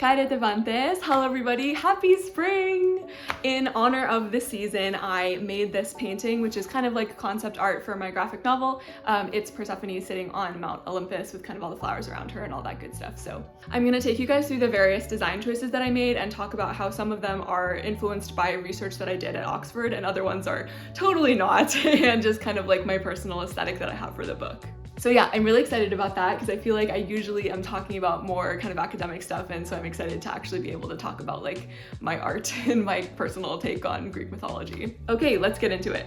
Care Tevantes. Hello everybody, happy spring! In honor of this season, I made this painting, which is kind of like concept art for my graphic novel. It's Persephone sitting on Mount Olympos with kind of all the flowers around her and all that good stuff. So I'm gonna take you guys through the various design choices that I made and talk about how some of them are influenced by research that I did at Oxford and other ones are totally not, and just kind of like my personal aesthetic that I have for the book. So yeah, I'm really excited about that because I feel like I usually am talking about more kind of academic stuff, and so I'm excited to actually be able to talk about like my art and my personal take on Greek mythology. Okay, let's get into it.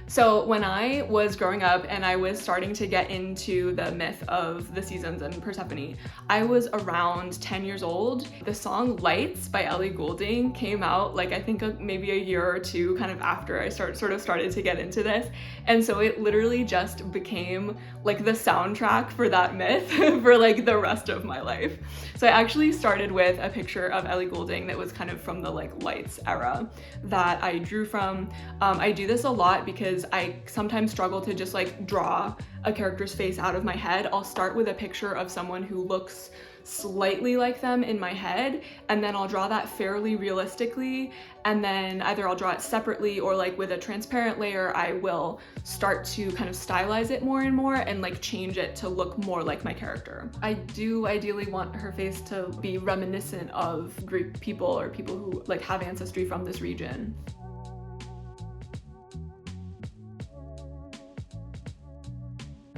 So when I was growing up and I was starting to get into the myth of the seasons and Persephone, I was around 10 years old. The song Lights by Ellie Goulding came out like I think maybe a year or two kind of after I sort of started to get into this. And so it literally just became like the soundtrack for that myth for like the rest of my life. So I actually started with a picture of Ellie Goulding that was kind of from the like Lights era that I drew from. I do this a lot because I sometimes struggle to just like draw a character's face out of my head. I'll start with a picture of someone who looks slightly like them in my head, and then I'll draw that fairly realistically, and then either I'll draw it separately or like with a transparent layer I will start to kind of stylize it more and more and like change it to look more like my character. I do ideally want her face to be reminiscent of Greek people or people who like have ancestry from this region.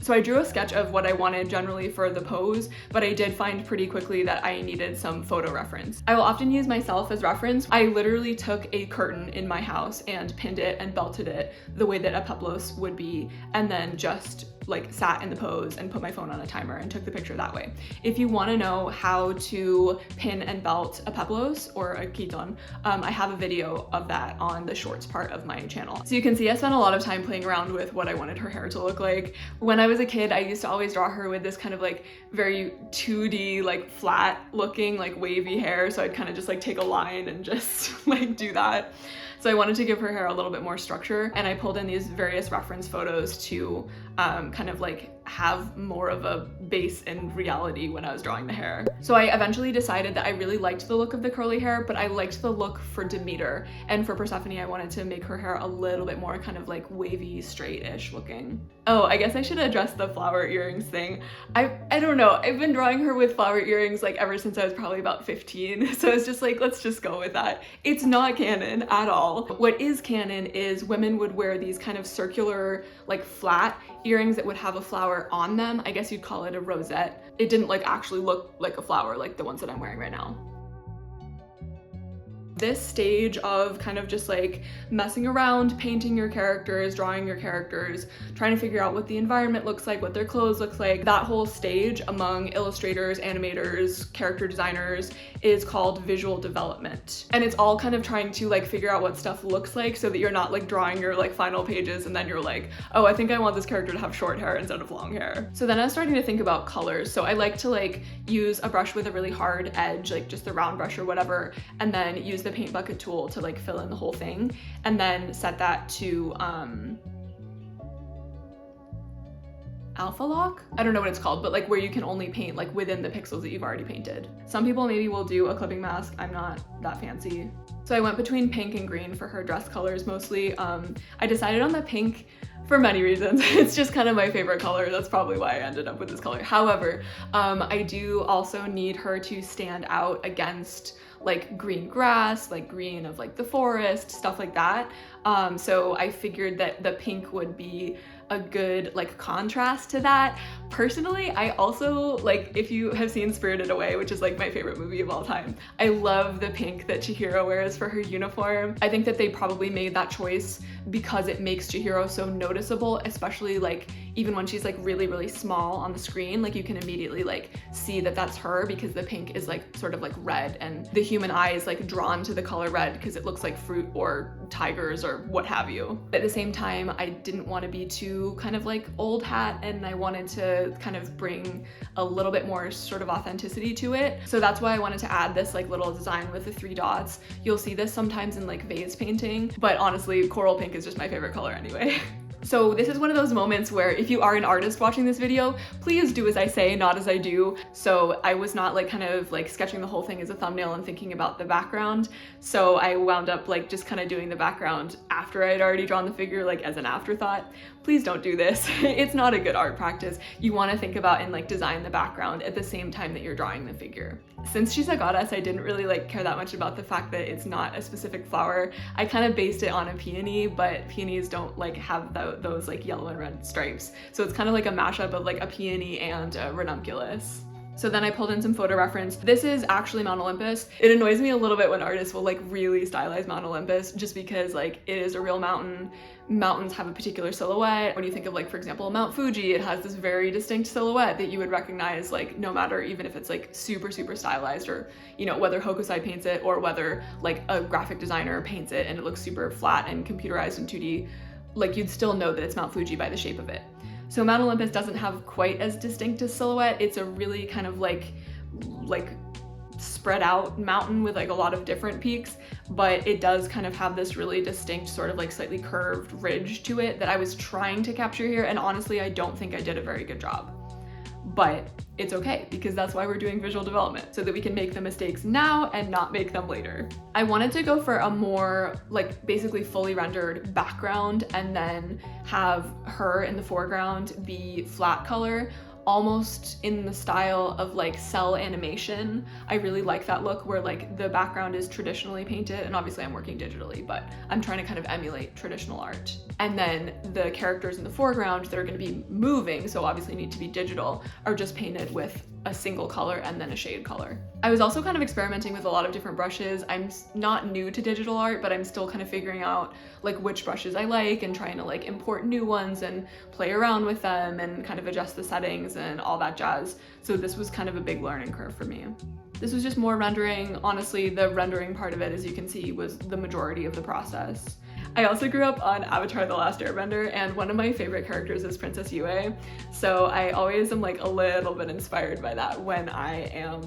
So I drew a sketch of what I wanted generally for the pose, but I did find pretty quickly that I needed some photo reference. I will often use myself as reference. I literally took a curtain in my house and pinned it and belted it the way that a peplos would be, and then just like sat in the pose and put my phone on a timer and took the picture that way. If you want to know how to pin and belt a peplos or a chiton, I have a video of that on the shorts part of my channel. So you can see I spent a lot of time playing around with what I wanted her hair to look like. When I was a kid, I used to always draw her with this kind of like very 2D, like flat looking, like wavy hair. So I'd kind of just like take a line and just like do that. So I wanted to give her hair a little bit more structure, and I pulled in these various reference photos to kind of like have more of a base in reality when I was drawing the hair. So I eventually decided that I really liked the look of the curly hair, but I liked the look for Demeter, and for Persephone I wanted to make her hair a little bit more kind of like wavy, straight-ish looking. Oh, I guess I should address the flower earrings thing. I don't know, I've been drawing her with flower earrings like ever since I was probably about 15, so it's just like, let's just go with that. It's not canon at all. What is canon is women would wear these kind of circular, like flat earrings that would have a flower on them. I guess you'd call it a rosette. It didn't like actually look like a flower like the ones that I'm wearing right now. This stage of kind of just like messing around, painting your characters, drawing your characters, trying to figure out what the environment looks like, what their clothes looks like, that whole stage among illustrators, animators, character designers is called visual development. And it's all kind of trying to like figure out what stuff looks like so that you're not like drawing your like final pages and then you're like, oh, I think I want this character to have short hair instead of long hair. So then I was starting to think about colors. So I like to like use a brush with a really hard edge, like just the round brush or whatever, and then use the paint bucket tool to like fill in the whole thing, and then set that to alpha lock? I don't know what it's called, but like where you can only paint like within the pixels that you've already painted. Some people maybe will do a clipping mask. I'm not that fancy. So I went between pink and green for her dress colors mostly. I decided on the pink for many reasons. It's just kind of my favorite color. That's probably why I ended up with this color. However, I do also need her to stand out against like green grass, like green of like the forest, stuff like that. So I figured that the pink would be a good like contrast to that. Personally, I also like, if you have seen Spirited Away, which is like my favorite movie of all time, I love the pink that Chihiro wears for her uniform. I think that they probably made that choice because it makes Chihiro so noticeable, especially like even when she's like really, really small on the screen, like you can immediately like see that that's her because the pink is like sort of like red and the human eye is like drawn to the color red because it looks like fruit or tigers or what have you. At the same time, I didn't want to be too kind of like old hat, and I wanted to kind of bring a little bit more sort of authenticity to it. So that's why I wanted to add this like little design with the 3 dots. You'll see this sometimes in like vase painting, but honestly, coral pink is just my favorite color anyway. So this is one of those moments where if you are an artist watching this video, please do as I say, not as I do. So I was not like kind of like sketching the whole thing as a thumbnail and thinking about the background. So I wound up like just kind of doing the background after I had already drawn the figure, like as an afterthought. Please don't do this. It's not a good art practice. You want to think about and like design the background at the same time that you're drawing the figure. Since she's a goddess, I didn't really like care that much about the fact that it's not a specific flower. I kind of based it on a peony, but peonies don't like have those like yellow and red stripes. So it's kind of like a mashup of like a peony and a ranunculus. So then I pulled in some photo reference. This is actually Mount Olympus. It annoys me a little bit when artists will like really stylize Mount Olympus just because like it is a real mountain. Mountains have a particular silhouette. When you think of like, for example, Mount Fuji, it has this very distinct silhouette that you would recognize like no matter even if it's like super stylized or, you know, whether Hokusai paints it or whether like a graphic designer paints it and it looks super flat and computerized in 2D, like you'd still know that it's Mount Fuji by the shape of it. So Mount Olympus doesn't have quite as distinct a silhouette. It's a really kind of like spread out mountain with like a lot of different peaks, but it does kind of have this really distinct sort of like slightly curved ridge to it that I was trying to capture here, and honestly I don't think I did a very good job. But it's okay, because that's why we're doing visual development, so that we can make the mistakes now and not make them later. I wanted to go for a more like basically fully rendered background and then have her in the foreground be flat color, almost in the style of like cell animation. I really like that look where like the background is traditionally painted, and obviously I'm working digitally, but I'm trying to kind of emulate traditional art. And then the characters in the foreground that are going to be moving, so obviously need to be digital, are just painted with a single color and then a shade color. I was also kind of experimenting with a lot of different brushes. I'm not new to digital art, but I'm still kind of figuring out like which brushes I like and trying to like import new ones and play around with them and kind of adjust the settings and all that jazz. So this was kind of a big learning curve for me. This was just more rendering. Honestly, the rendering part of it, as you can see, was the majority of the process. I also grew up on Avatar: The Last Airbender, and one of my favorite characters is Princess Yue. So I always am like a little bit inspired by that when I am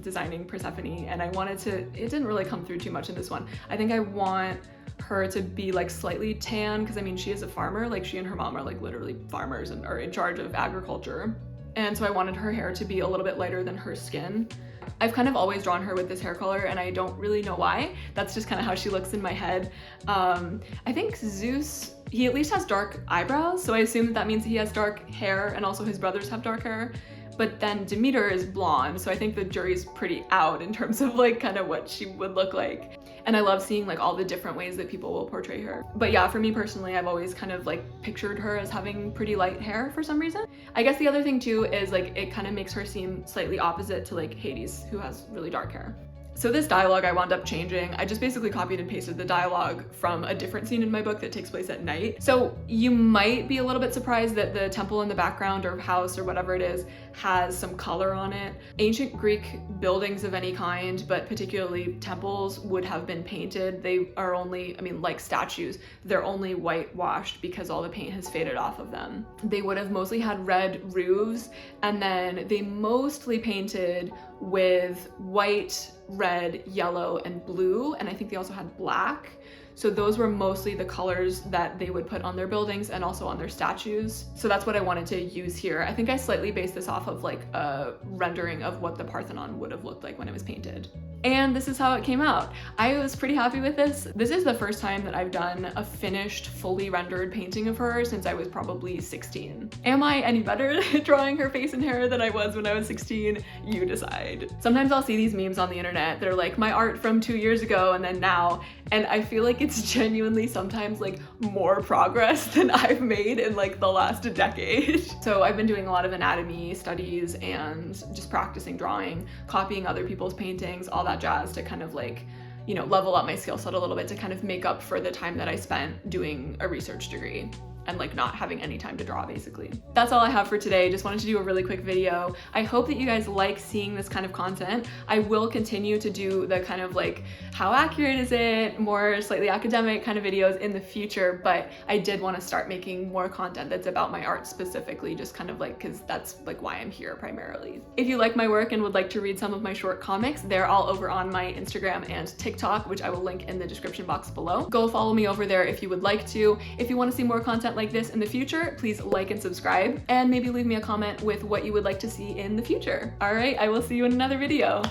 designing Persephone, and I wanted to, it didn't really come through too much in this one. I think I want her to be like slightly tan, because I mean she is a farmer, like she and her mom are like literally farmers and are in charge of agriculture. And so I wanted her hair to be a little bit lighter than her skin. I've kind of always drawn her with this hair color, and I don't really know why. That's just kind of how she looks in my head. I think Zeus, he at least has dark eyebrows, so I assume that means he has dark hair, and also his brothers have dark hair. But then Demeter is blonde, so I think the jury's pretty out in terms of like kind of what she would look like. And I love seeing like all the different ways that people will portray her. But yeah, for me personally, I've always kind of like pictured her as having pretty light hair for some reason. I guess the other thing too is like it kind of makes her seem slightly opposite to like Hades, who has really dark hair. So this dialogue I wound up changing. I just basically copied and pasted the dialogue from a different scene in my book that takes place at night. So you might be a little bit surprised that the temple in the background or house or whatever it is has some color on it. Ancient Greek buildings of any kind, but particularly temples, would have been painted. They are only, I mean, like statues, they're only whitewashed because all the paint has faded off of them. They would have mostly had red roofs, and then they mostly painted with white, red, yellow, and blue, and I think they also had black. So those were mostly the colors that they would put on their buildings and also on their statues. So that's what I wanted to use here. I think I slightly based this off of like a rendering of what the Parthenon would have looked like when it was painted. And this is how it came out. I was pretty happy with this. This is the first time that I've done a finished, fully rendered painting of her since I was probably 16. Am I any better at drawing her face and hair than I was when I was 16? You decide. Sometimes I'll see these memes on the internet. They're like, my art from 2 years ago and then now. And I feel like it's genuinely sometimes like more progress than I've made in like the last decade. So I've been doing a lot of anatomy studies and just practicing drawing, copying other people's paintings, all that jazz to kind of like, you know, level up my skill set a little bit to kind of make up for the time that I spent doing a research degree and like not having any time to draw, basically. That's all I have for today. Just wanted to do a really quick video. I hope that you guys like seeing this kind of content. I will continue to do the kind of like, how accurate is it, more slightly academic kind of videos in the future, but I did want to start making more content that's about my art specifically, just kind of like, because that's like why I'm here primarily. If you like my work and would like to read some of my short comics, they're all over on my Instagram and TikTok, which I will link in the description box below. Go follow me over there if you would like to. If you want to see more content content like this in the future, please like and subscribe, and maybe leave me a comment with what you would like to see in the future. All right, I will see you in another video.